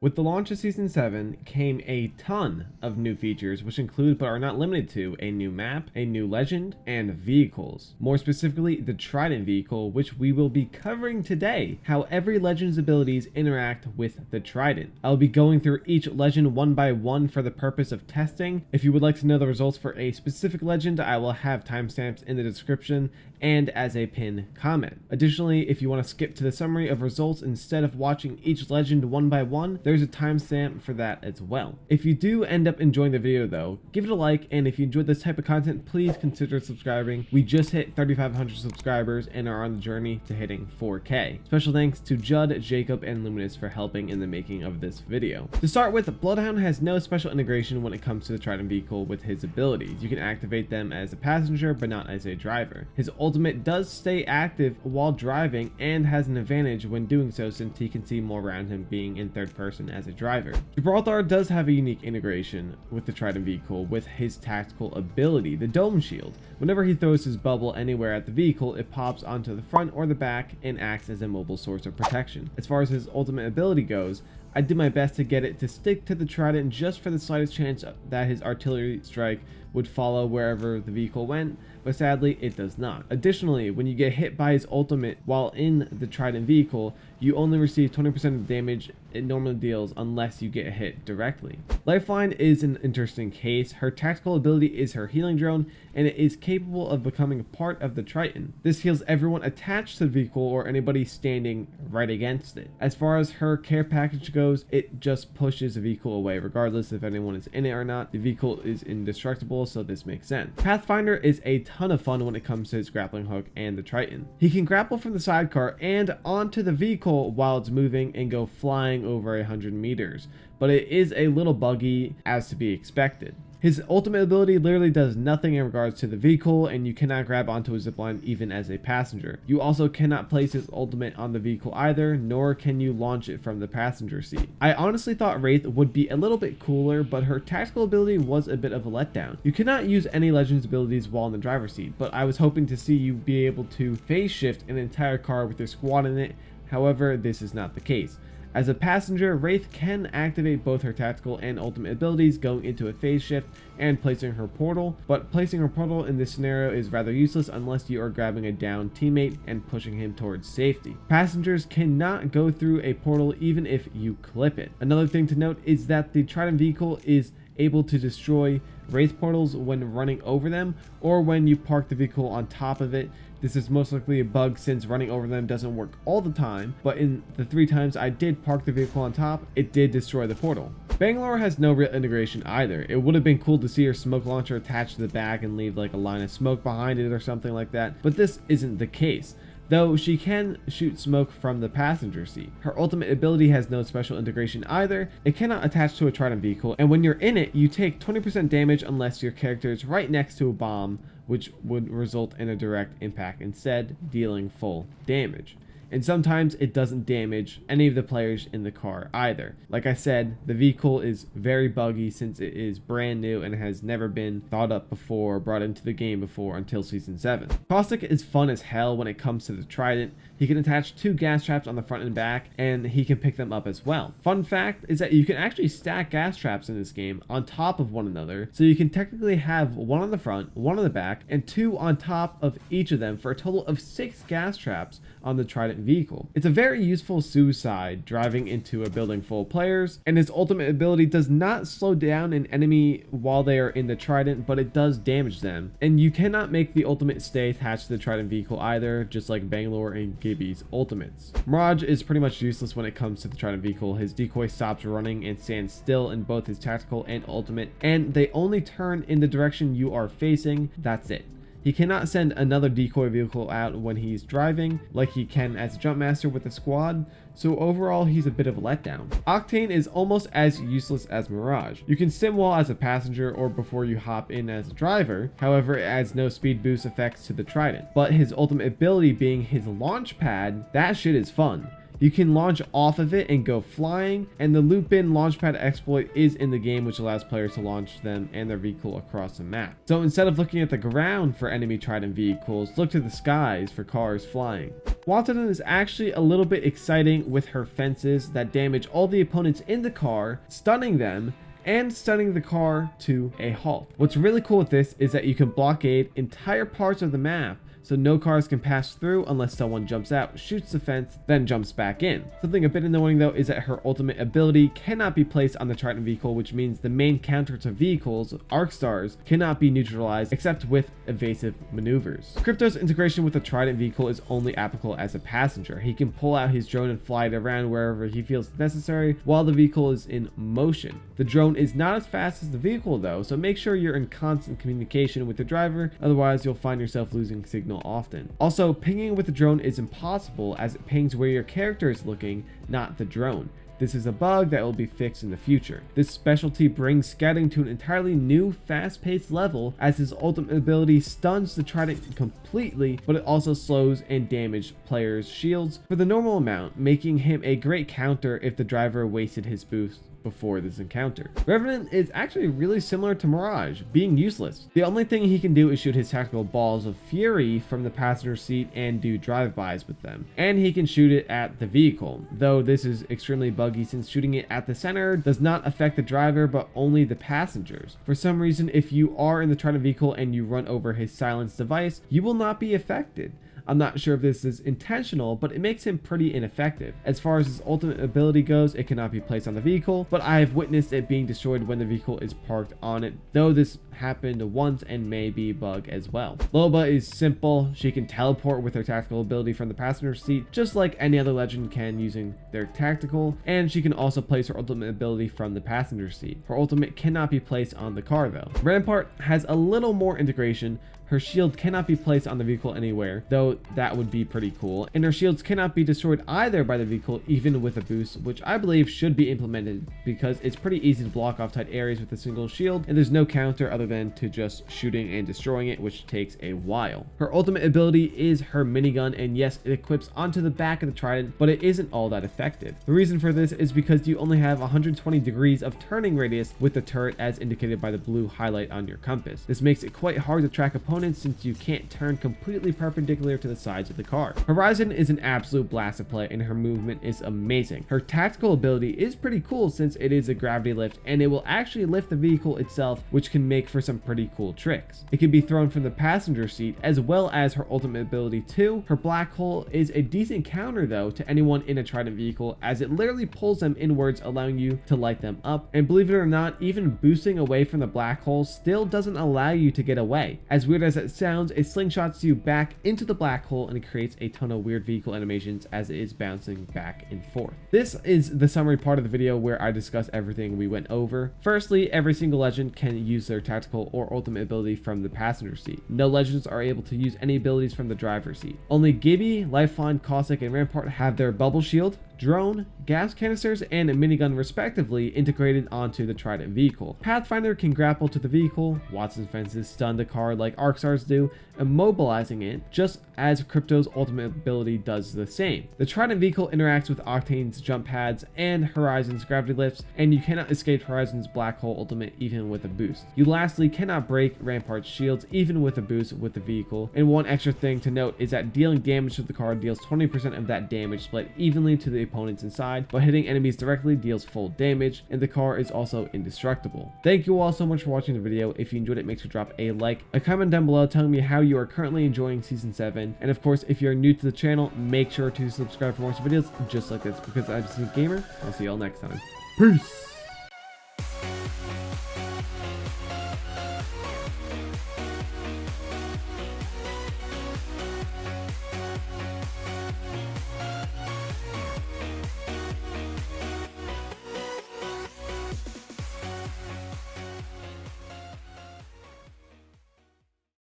With the launch of Season 7 came a ton of new features, which include but are not limited to a new map, a new legend, and vehicles. More specifically, the Trident vehicle, which we will be covering today, how every legend's abilities interact with the Trident. I'll be going through each legend one by one for the purpose of testing. If you would like to know the results for a specific legend, I will have timestamps in the description and as a pinned comment. Additionally, if you want to skip to the summary of results instead of watching each legend one by one, there's a timestamp for that as well. If you do end up enjoying the video though, give it a like, and if you enjoyed this type of content, please consider subscribing. We just hit 3,500 subscribers and are on the journey to hitting 4K. Special thanks to Judd, Jacob, and Luminous for helping in the making of this video. To start with, Bloodhound has no special integration when it comes to the Trident vehicle with his abilities. You can activate them as a passenger, but not as a driver. His ultimate does stay active while driving and has an advantage when doing so, since he can see more around him being in third person as a driver. Gibraltar does have a unique integration with the Trident vehicle with his tactical ability, the Dome Shield. Whenever he throws his bubble anywhere at the vehicle, it pops onto the front or the back and acts as a mobile source of protection. As far as his ultimate ability goes, I did my best to get it to stick to the Trident just for the slightest chance that his artillery strike would follow wherever the vehicle went, but sadly it does not. Additionally, when you get hit by his ultimate while in the Trident vehicle, you only receive 20% of the damage it normally deals unless you get hit directly. Lifeline is an interesting case. Her tactical ability is her healing drone, and it is capable of becoming a part of the Trident. This heals everyone attached to the vehicle or anybody standing right against it. As far as her care package goes, it just pushes the vehicle away regardless if anyone is in it or not. The vehicle is indestructible, so this makes sense. Pathfinder is a ton of fun when it comes to his grappling hook and the Trident. He can grapple from the sidecar and onto the vehicle while it's moving and go flying over 100 meters, but it is a little buggy as to be expected. His ultimate ability literally does nothing in regards to the vehicle, and you cannot grab onto a zipline even as a passenger. You also cannot place his ultimate on the vehicle either, nor can you launch it from the passenger seat. I honestly thought Wraith would be a little bit cooler, but her tactical ability was a bit of a letdown. You cannot use any Legends abilities while in the driver's seat, but I was hoping to see you be able to phase shift an entire car with your squad in it. However, this is not the case. As a passenger, Wraith can activate both her tactical and ultimate abilities going into a phase shift and placing her portal, but placing her portal in this scenario is rather useless unless you are grabbing a downed teammate and pushing him towards safety. Passengers cannot go through a portal even if you clip it. Another thing to note is that the Trident vehicle is able to destroy Wraith portals when running over them or when you park the vehicle on top of it. This is most likely a bug since running over them doesn't work all the time, but in the 3 times I did park the vehicle on top, it did destroy the portal. Bangalore has no real integration either. It would have been cool to see her smoke launcher attached to the back and leave like a line of smoke behind it or something like that, but this isn't the case. Though she can shoot smoke from the passenger seat. Her ultimate ability has no special integration either. It cannot attach to a Trident vehicle, and when you're in it, you take 20% damage unless your character is right next to a bomb, which would result in a direct impact, instead dealing full damage. And sometimes it doesn't damage any of the players in the car either. Like I said, the vehicle is very buggy since it is brand new and has never been thought up before or brought into the game before until Season 7. Caustic is fun as hell when it comes to the Trident. He can attach 2 gas traps on the front and back, and he can pick them up as well. Fun fact is that you can actually stack gas traps in this game on top of one another, so you can technically have 1 on the front, 1 on the back, and 2 on top of each of them for a total of 6 gas traps on the Trident vehicle. It's a very useful suicide driving into a building full of players, and his ultimate ability does not slow down an enemy while they are in the Trident, but it does damage them. And you cannot make the ultimate stay attached to the Trident vehicle either, just like Bangalore and Gibby's ultimates. Mirage is pretty much useless when it comes to the Trident vehicle. His decoy stops running and stands still in both his tactical and ultimate, and they only turn in the direction you are facing. That's it. He cannot send another decoy vehicle out when he's driving like he can as a jump master with a squad, so overall he's a bit of a letdown. Octane is almost as useless as Mirage. You can sim while as a passenger or before you hop in as a driver, however it adds no speed boost effects to the Trident. But his ultimate ability being his launch pad, that shit is fun. You can launch off of it and go flying, and the loop-in launchpad exploit is in the game, which allows players to launch them and their vehicle across the map. So instead of looking at the ground for enemy Trident vehicles, look to the skies for cars flying. Wattson is actually a little bit exciting with her fences that damage all the opponents in the car, stunning them, and stunning the car to a halt. What's really cool with this is that you can blockade entire parts of the map, so no cars can pass through unless someone jumps out, shoots the fence, then jumps back in. Something a bit annoying though is that her ultimate ability cannot be placed on the Trident vehicle, which means the main counter to vehicles, arc stars, cannot be neutralized except with evasive maneuvers. Crypto's integration with the Trident vehicle is only applicable as a passenger. He can pull out his drone and fly it around wherever he feels necessary while the vehicle is in motion. The drone is not as fast as the vehicle though, so make sure you're in constant communication with the driver, otherwise you'll find yourself losing signal often. Also, pinging with the drone is impossible as it pings where your character is looking, not the drone. This is a bug that will be fixed in the future. This specialty brings scouting to an entirely new, fast-paced level, as his ultimate ability stuns the Trident completely, but it also slows and damages players' shields for the normal amount, making him a great counter if the driver wasted his boost before this encounter. Revenant is actually really similar to Mirage, being useless. The only thing he can do is shoot his tactical balls of fury from the passenger seat and do drive-bys with them. And he can shoot it at the vehicle, though this is extremely buggy since shooting it at the center does not affect the driver but only the passengers. For some reason, if you are in the Trident vehicle and you run over his silence device, you will not be affected. I'm not sure if this is intentional, but it makes him pretty ineffective. As far as his ultimate ability goes, it cannot be placed on the vehicle, but I have witnessed it being destroyed when the vehicle is parked on it, though this happened once and may be a bug as well. Loba is simple. She can teleport with her tactical ability from the passenger seat, just like any other legend can using their tactical, and she can also place her ultimate ability from the passenger seat. Her ultimate cannot be placed on the car though. Rampart has a little more integration. Her shield cannot be placed on the vehicle anywhere, though that would be pretty cool, and her shields cannot be destroyed either by the vehicle even with a boost, which I believe should be implemented because it's pretty easy to block off tight areas with a single shield, and there's no counter other than to just shooting and destroying it, which takes a while. Her ultimate ability is her minigun, and yes, it equips onto the back of the Trident, but it isn't all that effective. The reason for this is because you only have 120 degrees of turning radius with the turret as indicated by the blue highlight on your compass. This makes it quite hard to track opponents since you can't turn completely perpendicular to the sides of the car. Horizon is an absolute blast to play, and her movement is amazing. Her tactical ability is pretty cool since it is a gravity lift, and it will actually lift the vehicle itself, which can make for some pretty cool tricks. It can be thrown from the passenger seat as well as her ultimate ability too. Her black hole is a decent counter though to anyone in a Trident vehicle, as it literally pulls them inwards, allowing you to light them up. And believe it or not, even boosting away from the black hole still doesn't allow you to get away. As weird as it sounds, it slingshots you back into the black hole and it creates a ton of weird vehicle animations as it is bouncing back and forth. This is the summary part of the video where I discuss everything we went over. Firstly, every single legend can use their tactical or ultimate ability from the passenger seat. No legends are able to use any abilities from the driver's seat. Only Gibby, Lifeline, Caustic, and Rampart have their bubble shield, drone, gas canisters, and a minigun respectively integrated onto the Trident vehicle. Pathfinder can grapple to the vehicle, Wattson's fences stun the car like arc stars do, immobilizing it, just as Crypto's ultimate ability does the same. The Trident vehicle interacts with Octane's jump pads and Horizon's gravity lifts, and you cannot escape Horizon's black hole ultimate even with a boost. You lastly cannot break Rampart's shields even with a boost with the vehicle, and one extra thing to note is that dealing damage to the car deals 20% of that damage split evenly to the opponents inside, but hitting enemies directly deals full damage, and the car is also indestructible. Thank you all so much for watching the video. If you enjoyed it, make sure to drop a like, a comment down below telling me how you are currently enjoying Season 7, and of course, if you're new to the channel, make sure to subscribe for more videos just like this, because I'm just a gamer. I'll see y'all next time. Peace!